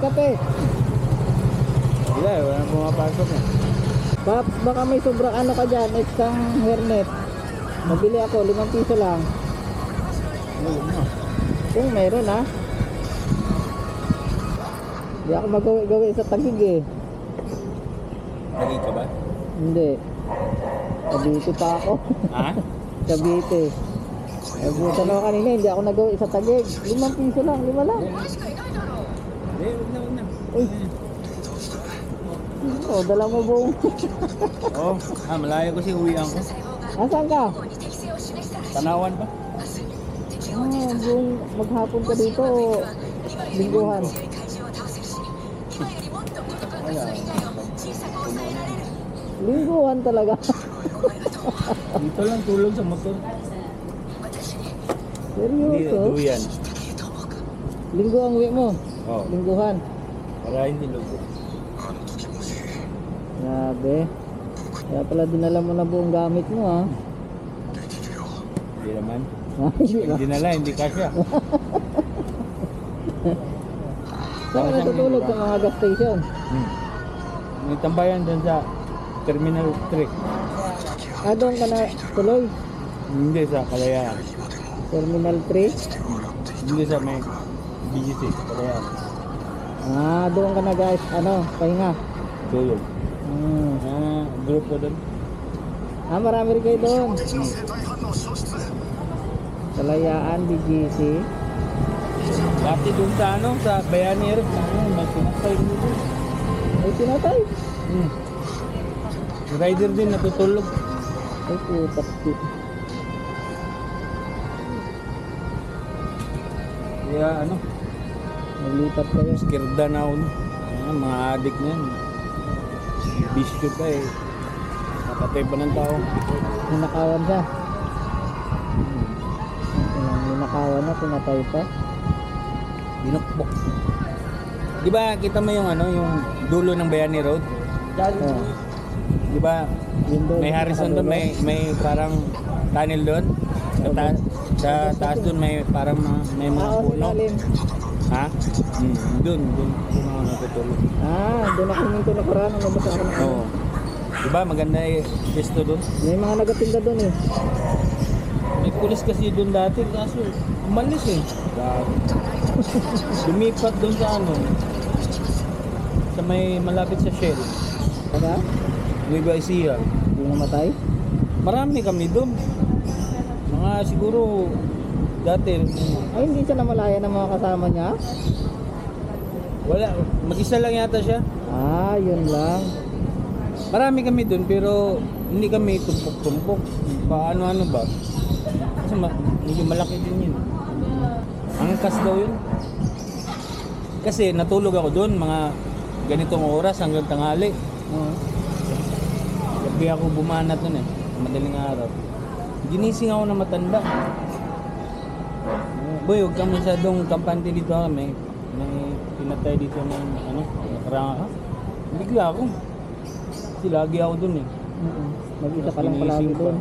kape. Wala, wala pumapasok eh. Paps, baka may sobra ano ka dyan, extra hairnet. Mabili ako, 5 piso lang. Ayun na. Kung meron ha. Hindi ako magawi-gawi sa Taguig eh. Lagi ka ba? Hindi. Cavite pa ako. Ha? Cavite. Nagutan ako kanina, hindi ako nagawi sa Taguig. 5 piso lang, 5 lang. Eh, huwag na. Uy. Oh, dala mo buong. Oh, malayo kasi uwian ko. Asan ka? Tanawan ba? Buong maghapon ka dito o lingguhan? Wala. Lingguhan talaga. Dito lang tulog sa motor. Hindi, Seryoso? duyan. Linggo ang uwi mo? Oh, Lingguhan. para hindi lugo. Grabe. Kaya pala dinala mo na buong gamit mo ha. Hindi naman. Hindi ba? Hindi nala, hindi kasya. Saan ka natutulog sa mga gas station? May tambayan dun sa Terminal 3. Doon ka na tuloy? Hindi sa Kalayaan. Terminal 3? Hindi sa may BGC, Kalayaan. Doon ka na guys, pahinga. Tulog. Grupo dun. Marami rin kayo doon. Kalayaan, BGC. Dati dun sa sa Bayanero, may pinatay dito. Ay, pinatay. Rider din natutulog. Ay, putak. Kaya Naglipat kayo. skirda na ako. Mga adik na yan. Bisyo pa eh. Nakatay pa ng tao. Ninakawan siya. Ninakawan na, pinatay pa. Binukbok. Di ba kita mo yung yung dulo ng Bayani Road? Oh. Di ba Yun doon, may Harrison doon, may parang tunnel doon. Sa taas doon may parang may mga puno. Ilalim. Ha? Doon ako natutulog. Doon ako minto na kurang. Nabasa ako ng Oo. Di ba maganda eh, pesto doon? May mga nagatinda doon eh. May pulis kasi doon dati, kaso umalis eh. Lumipat doon sa sa may malapit sa Shell. Kaya? Nueva Ecija. Hindi namatay? Marami kami doon. Mga siguro dati. Ay, hindi siya namalaya ng mga kasama niya? Wala, mag-isa lang yata siya. Yun lang. Marami kami doon pero hindi kami tumpok-tumpok. Paano ba? Kasi medyo malaki din yun. Angkas daw yun. Kasi natulog ako doon mga ganitong oras hanggang tanghali. Gabi ako bumanat doon eh. Madaling araw. Ginising ako na matanda. Boy, huwag kang masyadong kampante dito ha. May pinatay dito ng nakaranga. Bigla ako. Kasi lagi ako doon eh. Mag-isa ka lang palagi doon.